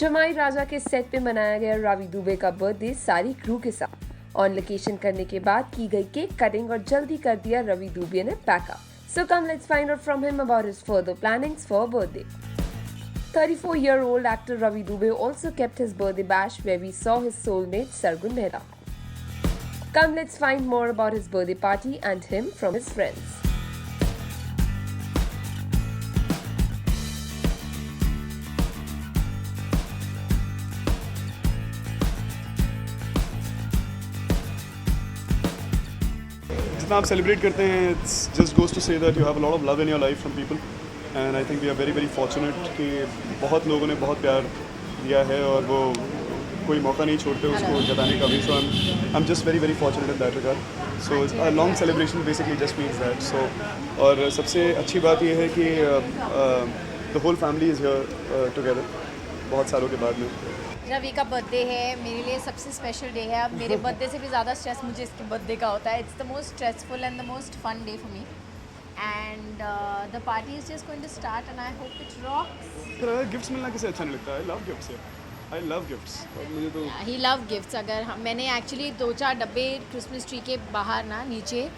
जमाई राजा के सेट पे मनाया गया रवि दुबे का बर्थडे सारी क्रू के साथ। ऑन लोकेशन करने के बाद की गई केक कटिंग और जल्दी कर दिया रवि दुबे ने pack up. So come let's find out from him about his further plannings for birthday. 34-year-old actor Ravi Dubey also kept his birthday bash where we saw his soulmate Sargun Mehra. Come let's find more about his birthday party and him from his friends. जितना आप celebrate करते हैं it's just goes to say that you have a lot of love in your life from people and I think we are very very fortunate कि बहुत लोगों ने बहुत प्यार दिया है और वो कोई मौका नहीं छोड़ते उसको जताने का भी। So I am just very very fortunate in that regard. So a long celebration basically just means that. So और सबसे अच्छी बात यह है कि the whole family is here together बहुत सालों के बाद में। रवि का बर्थडे है, मेरे लिए सबसे स्पेशल डे है। अब मेरे बर्थडे से भी ज़्यादा स्ट्रेस मुझे इसके बर्थडे का होता है। It's the most stressful and the most fun day for me and the party is just going to start and I hope it rocks. Gifts मिलना किसे अच्छा नहीं लगता? I love gifts. I love gifts. मुझे तो ही love gifts. अगर मैंने actually 2-4 डब्बे क्रिसमस ट्री के बाहर ना नीचे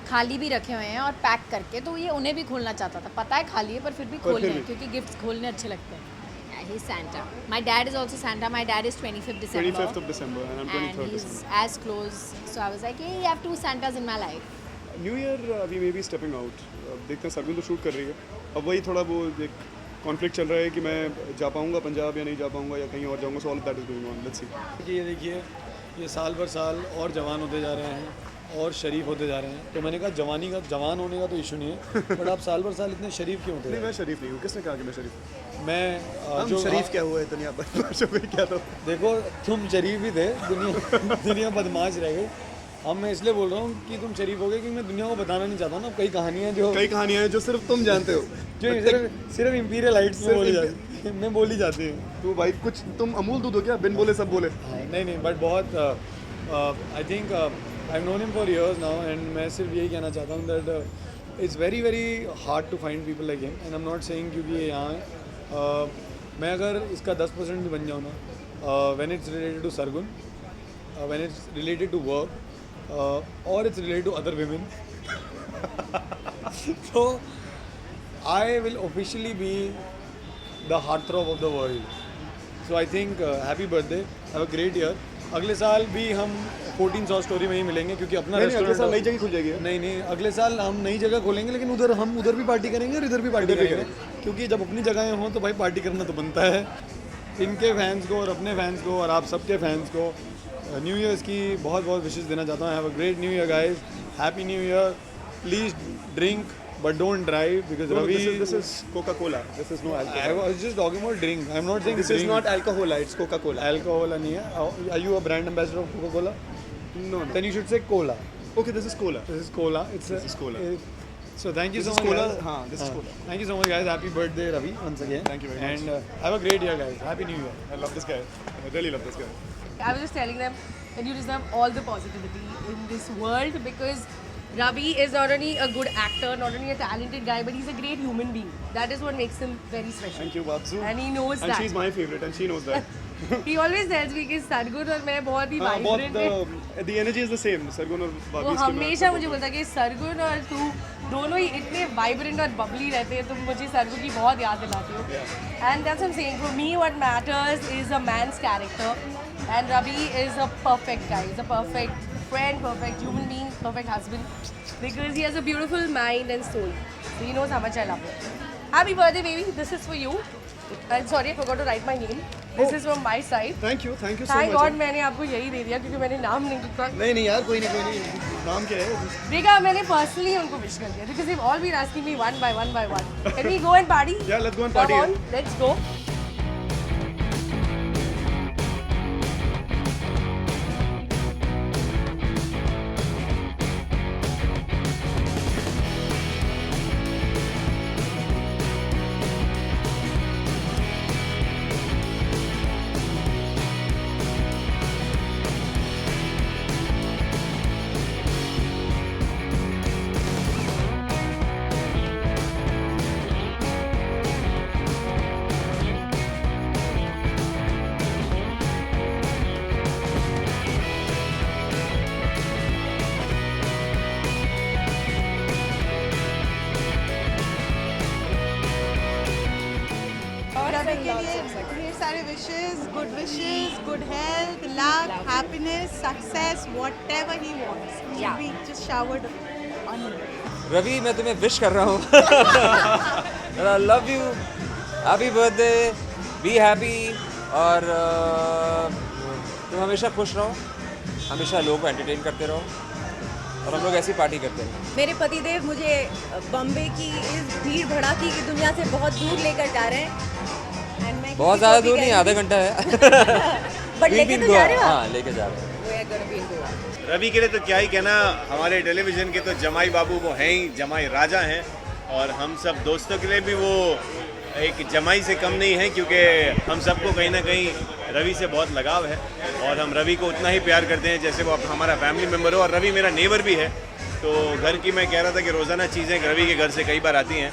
खाली भी रखे हुए हैं और पैक करके, तो ये उन्हें भी खोलना चाहता था। पता है खाली है पर फिर भी खोल रहे हैं क्योंकि गिफ्ट्स खोलने अच्छे लगते हैं। He's Santa. My dad is also Santa. My dad is 25th December. 25th of December and I'm 23rd and he's December. as close. So I was like, hey, you have 2 Santas in my life. New year we may be stepping out. देखते हैं, सरगुन तो shoot कर रही है। अब वही थोड़ा वो एक कॉन्फ्लिक्ट चल रहा है कि मैं जा पाऊँगा पंजाब या नहीं जा पाऊँगा या कहीं और जाऊँगा। So all that is going on. Let's see. ये देखिए, ये साल भर साल और जवान होते जा रहे हैं और शरीफ होते जा रहे हैं। तो मैंने कहा जवान होने का तो इशू नहीं है बट आप साल भर साल इतने शरीफ क्यों होते हैं? नहीं, मैं शरीफ नहीं हूँ। किसने कहा कि मैं शरीफ हूँ? मैं जो शरीफ क्या हुआ है दुनिया बदमाश क्या? तो देखो, तुम शरीफ ही थे, दुनिया बदमाश रह गई। अब मैं इसलिए बोल रहा हूँ कि तुम शरीफ हो गए क्योंकि मैं दुनिया को बताना नहीं चाहता हूँ ना। कई कहानियाँ हैं जो सिर्फ तुम जानते हो, जो सिर्फ इंपीरियल हाइट्स में बोली जाती है। तो भाई कुछ तुम अमूल दूध हो क्या? बिन बोले सब बोले। नहीं बट बहुत I think I have known him for years now and मैं सिर्फ यही कहना चाहता हूँ that it's very very hard to find people like him and I am not saying क्योंकि ये यहाँ है। मैं अगर इसका 10% भी बन जाऊँ ना, when it's related to Sargun, when it's related to work और it's related to other women, तो I will officially be the heartthrob of the world. So I think happy birthday, have a great year. अगले साल भी हम 1400 story में ही मिलेंगे क्योंकि अपना रेस्टोरेंट नई जगह खुल जाएगी। नहीं, अगले साल हम नई जगह खोलेंगे लेकिन हम उधर भी पार्टी करेंगे और इधर भी पार्टी करेंगे क्योंकि जब अपनी जगहें हों तो भाई पार्टी करना तो बनता है। इनके फैंस को और अपने फैंस को और आप सबके फैंस को न्यू ईयर्स की बहुत बहुत विशेष देना चाहता हूँ। Have a great new year guys, happy new year. Please drink but don't drive because Ravi. This is Coca-Cola. This is no alcohol. I was just talking about drink. I'm not saying this drink. is not alcohol. It's Coca-Cola. Alcohol नहीं है. Are you a brand ambassador of Coca-Cola? No. Then you should say cola. Okay, this is cola. This is cola. This is cola. So thank you this so is much. Cola. Guys. This is cola. Thank you so much, guys. Happy birthday, Ravi, once again. Thank you very much. And have a great year, guys. Happy New Year. I love this guy. I really love this guy. I was just telling them that you deserve all the positivity in this world because Ravi is not only a good actor, not only a talented guy, but he's a great human being. That is what makes him very special. Thank you, Babsu. And he knows and that. And she's my favorite, and she knows that. He always tells me कि सरगुन और मैं बहुत ही vibrant हैं. The energy is the same. Sargun और वो हमेशा मुझे बोलता है कि सरगुन और तू दोनों ही इतने vibrant और bubbly रहते हैं, तुम मुझे सरगुन की बहुत याद दिलाती हो. And that's what I'm saying. For me, what matters is a man's character, and Ravi is a perfect guy. He's a perfect friend, perfect human being, perfect husband, because he has a beautiful mind and soul. So he knows how much I love him. Happy birthday, baby. This is for you. And sorry, I forgot to write my name. This is from my side. Thank you so much. Thank God मैंने आपको यही दे दिया क्योंकि मैंने नाम नहीं लिखा. नहीं यार, कोई नहीं. नाम क्या है? देखा, मैंने personally उनको wish कर दिया because they've all been asking me one by one. Can we go and party? Yeah, let's go and party. Come on, let's go. Ravi के लिए ढेर सारे wishes, good health, luck, happiness, success, whatever he wants, should be just showered on him. Ravi, मैं तुम्हें wish कर रहा हूँ I love you, happy birthday, be happy, और तुम हमेशा खुश रहो, हमेशा लोगों को एंटरटेन करते रहो, और हम लोग ऐसी पार्टी करते हैं। मेरे पतिदेव मुझे बम्बे की इस भीड़ भड़ाकी की दुनिया से बहुत दूर लेकर जा रहे हैं। And मैं बहुत ज़्यादा दूर नहीं, आधा घंटा है बट लेके तो जा रहे हो आप? हाँ, लेके जा रहे हैं। We are gonna be in Goa. Ravi के लिए तो क्या ही कहना, हमारे टेलीविज़न के तो जमाई बाबू वो हैं ही, जमाई राजा हैं, और हम सब दोस्तों के लिए भी वो एक जमाई से कम नहीं है, क्योंकि हम सबको कहीं ना कहीं रवि से बहुत लगाव है, और हम रवि को उतना ही प्यार करते हैं जैसे वो हमारा फैमिली मेम्बर हो। और रवि मेरा नेबर भी है, तो घर की मैं कह रहा था कि रोज़ाना चीज़ें रवि के घर से कई बार आती हैं।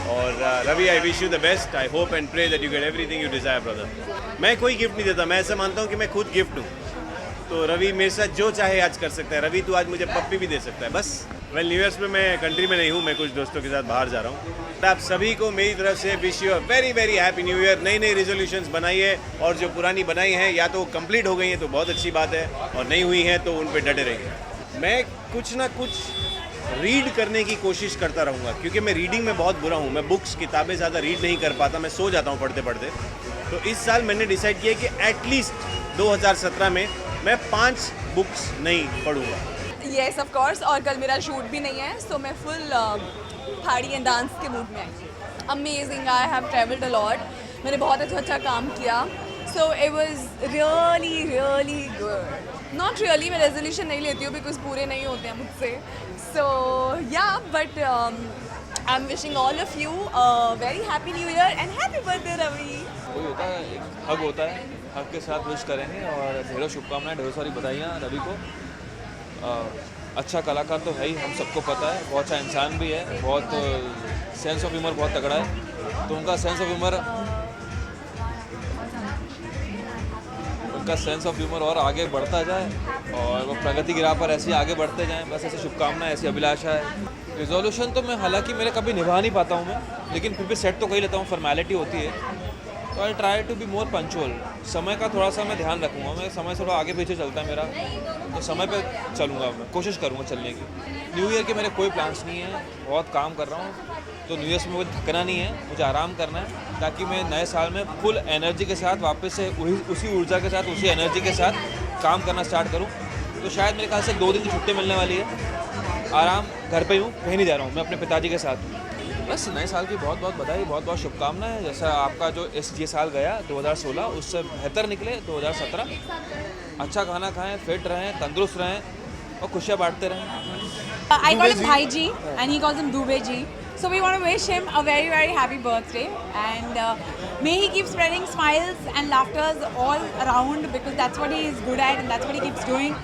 और Ravi, I wish you the best, I hope and pray that you get everything you desire brother. मैं कोई गिफ्ट नहीं देता, मैं ऐसा मानता हूँ कि मैं खुद गिफ्ट हूँ, तो रवि मेरे साथ जो चाहे आज कर सकता है। रवि तू आज मुझे पप्पी भी दे सकता है बस। वेल, न्यू ईयर्स में मैं कंट्री में नहीं हूँ, मैं कुछ दोस्तों के साथ बाहर जा रहा हूँ। आप सभी को मेरी तरफ से wish you a very very happy new year. नई नई रेजोल्यूशंस बनाइए, और जो पुरानी बनाई हैं या तो कंप्लीट हो गई हैं तो बहुत अच्छी बात है, और नहीं हुई हैं तो उन पर डटे रहिए। मैं कुछ ना कुछ रीड करने की कोशिश करता रहूँगा, क्योंकि मैं रीडिंग में बहुत बुरा हूँ। मैं बुक्स, किताबें ज़्यादा रीड नहीं कर पाता, मैं सो जाता हूँ पढ़ते पढ़ते। तो इस साल मैंने डिसाइड किया कि एटलीस्ट 2017 में मैं 5 बुक्स नहीं पढ़ूँगा। येस ऑफ कोर्स, और कल मेरा शूट भी नहीं है, सो मैं फुल पार्टी एंड डांस के मूड में आई। Amazing, I have travelled a lot, मैंने बहुत अच्छा काम किया, so it was really really good. Not really, मैं रेजोल्यूशन नहीं लेती हूँ बिकॉज पूरे नहीं होते हैं मुझसे, so yeah, but I am wishing all of you very happy new year and happy birthday Ravi. कोई होता है, एक हग होता है, हग के साथ विश करेंगे, और ढेरों शुभकामनाएं, ढेरों सारी बधाइयाँ रवि को। अच्छा कलाकार तो है ही, हम सबको पता है, बहुत अच्छा इंसान भी है, बहुत सेंस ऑफ ह्यूमर बहुत तगड़ा है, तो उनका सेंस ऑफ ह्यूमर और आगे बढ़ता जाए, और वो प्रगति की राह पर ऐसे ही आगे बढ़ते जाएं, बस ऐसी शुभकामनाएं, ऐसी अभिलाषा है। रिजोल्यूशन तो मैं हालांकि मेरे कभी निभा नहीं पाता हूँ मैं, लेकिन फिर भी सेट तो कर ही लेता हूँ, फॉर्मेलिटी होती है। तो I try to be more punctual, समय का थोड़ा सा मैं ध्यान रखूँगा, मैं समय थोड़ा आगे पीछे चलता है मेरा, तो समय पे चलूँगा, मैं कोशिश करूँगा चलने की। न्यू ईयर के मेरे कोई प्लान्स नहीं है, बहुत काम कर रहा हूँ, तो न्यू ईयर में मुझे थकना नहीं है, मुझे आराम करना है, ताकि मैं नए साल में फुल एनर्जी के साथ वापस से उसी ऊर्जा के साथ, उसी एनर्जी के साथ काम करना स्टार्ट करूँ। तो शायद मेरे ख्याल से 2 दिन की छुट्टी मिलने वाली है, आराम घर पे हूँ, कहीं नहीं जा रहा हूँ, मैं अपने पिताजी के साथ हूँ। बस नए साल की बहुत बहुत बधाई, बहुत बहुत शुभकामनाएं। जैसा आपका जो ये साल गया 2016, उससे बेहतर निकले 2017। अच्छा खाना खाएं, फिट रहें, तंदुरुस्त रहें, और खुशियाँ बांटते रहें। I call him Bhai Ji and he calls him Dubey Ji. So we want to wish him a very very happy birthday, and may he keep spreading smiles and laughters all around, because that's what he is good at and that's what he keeps doing.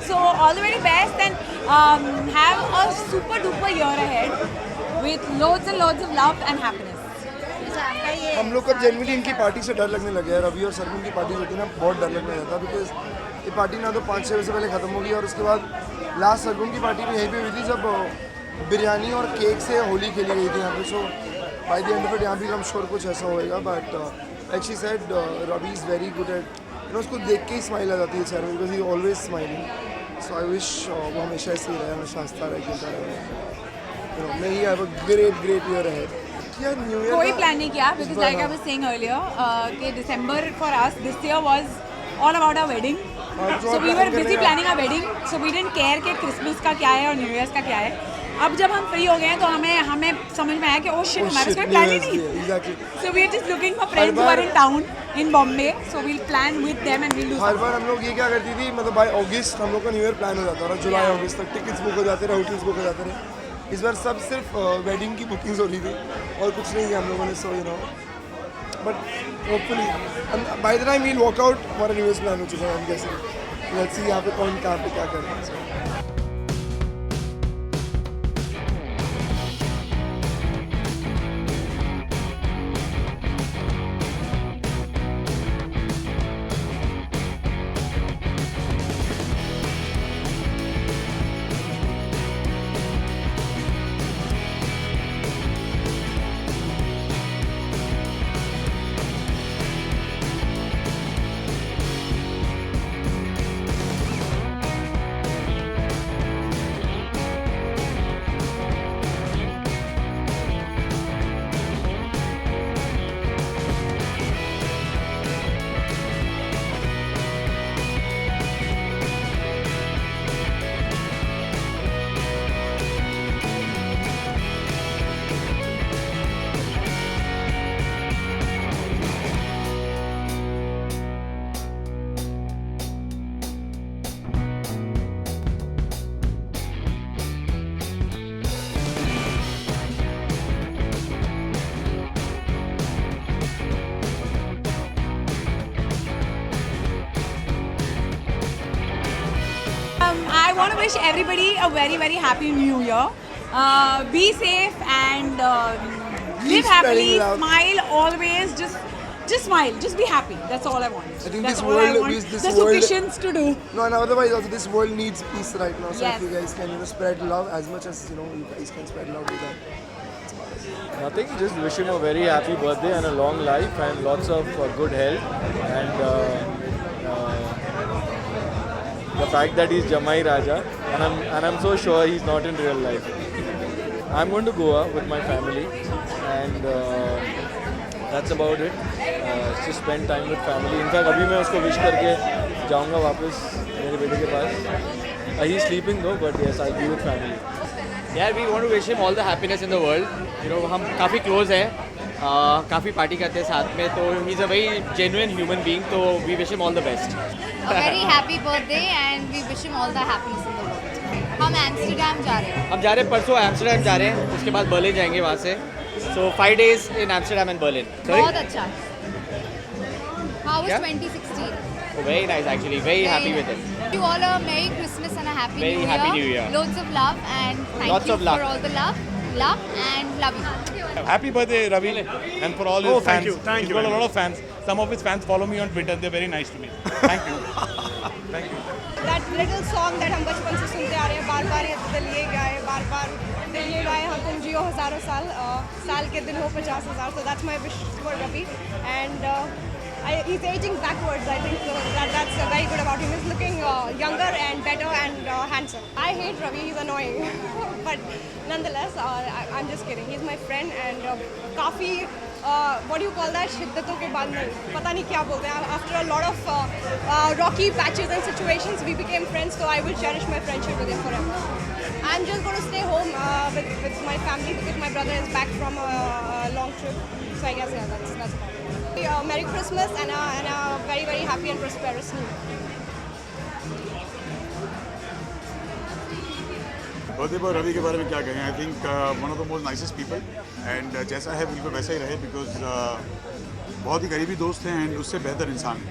So all the very best, and have a super duper year ahead with loads and loads of love and happiness. हम लोग को generally इनकी party से डर लगने लगे है। रवि और सरगुन की पार्टी होती है ना, बहुत डर लगने लगा था, बिकॉज ये पार्टी ना तो 5-6 बजे से पहले ख़त्म होगी, और उसके बाद लास्ट सरगुन की पार्टी भी यहीं पे हुई थी, जब बिरयानी और केक से होली खेली गई थी यहाँ पे। So by the end of it यहाँ भी हम श्योर कुछ ऐसा होएगा, but like she said, Ravi is very good at, उसको देख के ही स्माइल आ जाती है चेहरे में, because he always smiling. So I wish वो हमेशा ऐसे ही रहे, हमेशा हंसता रहे, खेलता रहे। May he have a great year ahead. New year कोई प्लान नहीं किया, because like I was saying earlier कि December for us this year was all about our wedding, so we were busy planning our wedding, so we didn't care कि Christmas का क्या है और new years का क्या है। अब जब हम फ्री हो गए हैं तो हमें समझ में आया कि ओह शिट, हमारे कोई प्लान ही नहीं। So we are just looking for friends who are in town in Bombay, so we will plan with them and we'll do. हर बार हम लोग ये क्या करती थी, मतलब बाय अगस्त हम लोग का न्यू ईयर प्लान हो जाता था, जुलाई अगस्त तक टिकट्स बुक हो जाते रहे, होटल्स बुक हो जाते रहे। इस बार सब सिर्फ वेडिंग की बुकिंग्स हो रही थी और कुछ नहीं किया हम लोगों ने। So you know, but hopefully by the time we'll walk out, हमारा न्यू ईयर प्लान हो चुका है। हम कैसे लेट्स सी यहाँ पे कौन कहाँ पे क्या कर रहा है। want to wish everybody a very, very happy new year. Be safe and live happily, love. smile always, just smile, just be happy. That's all I want. I think That's this all I world- want this the world- Sukhishans to do. No, and otherwise also this world needs peace right now. So Yes. if you guys can spread love as much as you guys can spread love with that. Nothing, just wish him a very happy birthday and a long life and lots of good health and the fact that he's Jamai Raja and I'm so sure he's not in real life. I'm going to Goa with my family and that's about it. Just spend time with family. In fact, अभी मैं उसको wish करके जाऊँगा वापस मेरे बेटे के पास. He's sleeping though, but yes, I'll be with family. यार we want to wish him all the happiness in the world. हम काफ़ी क्लोज हैं, काफ़ी पार्टी करते हैं साथ में, तो he is a very genuine human being, तो we wish him all the best. A very happy birthday and we wish him all the happiness in the world. हम एम्स्टर्डम जा रहे हैं. हम जा रहे हैं परसों एम्स्टर्डम जा रहे हैं, उसके बाद बर्लिन जाएंगे वहाँ से. सो 5 days in Amsterdam and Berlin. बहुत अच्छा. How was Yeah? 2016? Very nice actually, very happy with it. You all a Merry Christmas and a Happy Very New Year. Happy New Year. Loads of love and thank Lots you of luck. for all the love and love you. Happy birthday, Ravi, and for all his Oh, fans. thank you. Thank He's you got a very lot of fans. Some of his fans follow me on Twitter. They're very nice to me. Thank you. Thank you. That little song that हम बचपन से सुनते आ रहे हैं, बार बार ये दिल ये गाए, बार बार दिल ये गाए, हम तुम जियो हज़ारों साल, साल के दिन हो 50,000. So that's my wish for Ravi, and he's aging backwards. I think that's very good about him. He's looking younger and better and handsome. I hate Ravi. He's annoying, but nonetheless, I'm just kidding. He's my friend and काफ़ी what do you call that? शिद्दतों के बाद नहीं, पता नहीं क्या बोलते हैं. After a lot of rocky patches and situations, we became friends. So I will cherish my friendship with him forever. I'm just going to stay home with my family because my brother is back from a long trip. So I guess that's about it. Merry Christmas and a very, very happy and prosperous New Year. Birthday पर रवि के बारे में क्या कहें. I think one of the most nicest people and जैसा है बिल्कुल वैसा ही रहे बिकॉज बहुत ही करीबी दोस्त हैं एंड उससे बेहतर इंसान.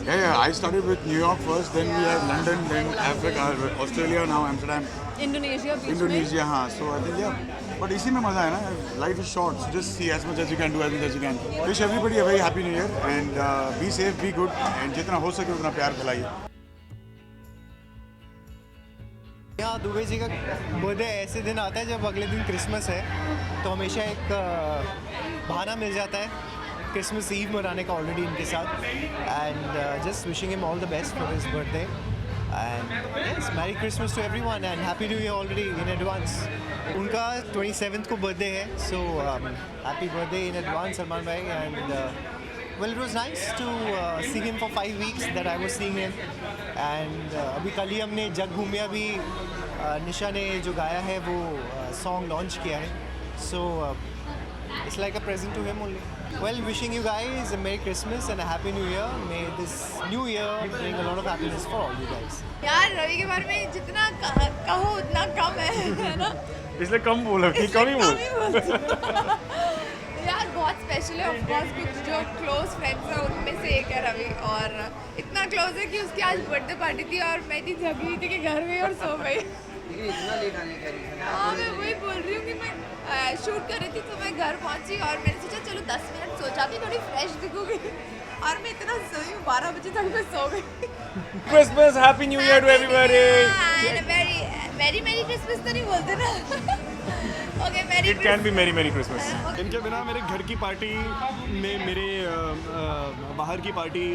I started with New York first, then we have London, then Africa, Australia, now Amsterdam, Indonesia. हाँ, सो आई थिंक बट इसी में मज़ा है ना. Life is short, so just see as much as you can do, as much as you can. Wish everybody a very happy new year and be safe, be good and जितना हो सके उतना प्यार फैलाइए. यहाँ दुबे जी का बर्थडे ऐसे दिन आता है जब अगले दिन क्रिसमस है, तो हमेशा एक बहाना मिल जाता है क्रिसमस ईव मनाने का ऑलरेडी इनके साथ. And just wishing him all the best for his birthday and yes, merry Christmas to everyone and happy new year already in advance. उनका 27th को बर्थडे है, so happy birthday in advance Salman bhai. And well, it was nice to see him for 5 weeks that I was seeing him. And अभी कल ही हमने जग घूमिया भी निशा ने जो गाया है वो सॉन्ग लॉन्च किया है. So it's like a present to him only. Well, wishing you guys a Merry Christmas and a Happy New Year. May this new year bring a lot of happiness for all you guys. यार रवि के बारे में जितना कहो उतना कम है ना. इसलिए कम बोला कि कम ही बोल. यार बहुत स्पेशल है. ऑफ कोर्स कुछ जो क्लोज फ्रेंड्स हैं उनमें से एक है रवि, और इतना क्लोज है कि उसकी आज बर्थडे पार्टी थी और मैं इतनी जग रही थी कि घर में और सो गई. हाँ, मैं वही बोल रही हूँ कि मैं शूट कर रही थी तो मैं घर पहुँची और मैंने सोचा चलो 10 मिनट सो जाती, थोड़ी फ्रेश दिखूंगी, और मैं इतना सोई हूँ 12 बजे तक मैं सो गई. Christmas, Happy New Year to everybody. Merry Christmas तो नहीं बोलते ना. Okay, Merry It can be Merry Christmas. इनके बिना मेरे घर की पार्टी में, मेरे बाहर की पार्टी,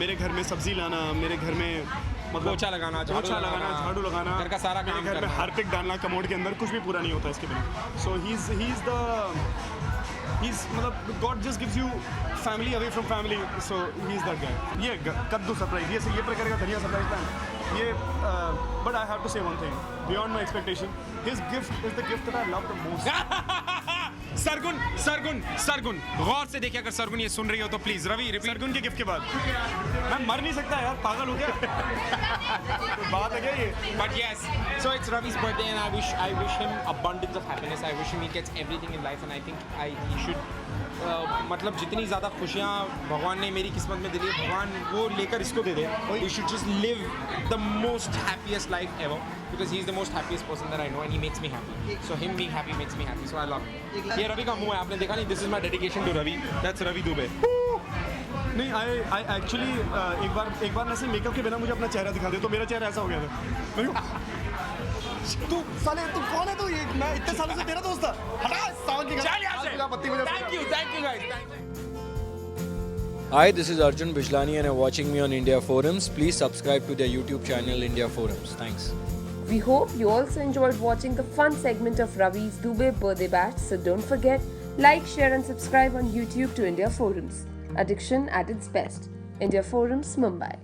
मेरे घर में सब्जी लाना, मेरे घर में मतलब पोछा लगाना, झाड़ू लगाना, घर का सारा काम, घर में हार्पिक डालना कमोड के अंदर, कुछ भी पूरा नहीं होता इसके बिना. सो ही इज मतलब God just gives you family away from family. So he is that guy. ये कद्दू सरप्राइज, ये प्रकार का धनिया सरप्राइज था ये. But I have to say one thing beyond my expectation. His gift is the gift that I love the most. Sargun Sargun Sargun गौर से देखिए, अगर सरगुन ये सुन रही हो तो प्लीज रवि रिपीट। सरगुन के गिफ्ट के बाद मैं मर नहीं सकता यार, पागल हो गया। बात है क्या ये? But yes, so it's Ravi's birthday and I wish him abundance of happiness. I wish him he gets everything in life and I think he should मतलब जितनी ज़्यादा खुशियाँ भगवान ने मेरी किस्मत में दी है, भगवान वो लेकर इसको दे दे। He should just live the most happiest life ever because he is the most happiest person that I know and he makes me happy. So him being happy makes me happy. So I love him. ये रवि का मुंह है, आपने देखा नहीं? This is my dedication to Ravi. That's Ravi Dubey. नहीं, I actually एक बार ऐसे मेकअप के बिना मुझे अपना चेहरा दिखा दे तो मेरा चेहरा ऐसा हो गया था। तू साले तू कौन है? तू ये मैं इतने सालों से तेरा दोस्त था। हटा सावन की चल यहाँ से। Thank you guys. Hi, this is Arjun Bijlani and you're watching me on India Forums. Please subscribe to their YouTube channel India Forums. Thanks. We hope you also enjoyed watching the fun segment of Ravi's Dubey birthday bash. So don't forget, like, share and subscribe on YouTube to India Forums. Addiction at its best. India Forums, Mumbai.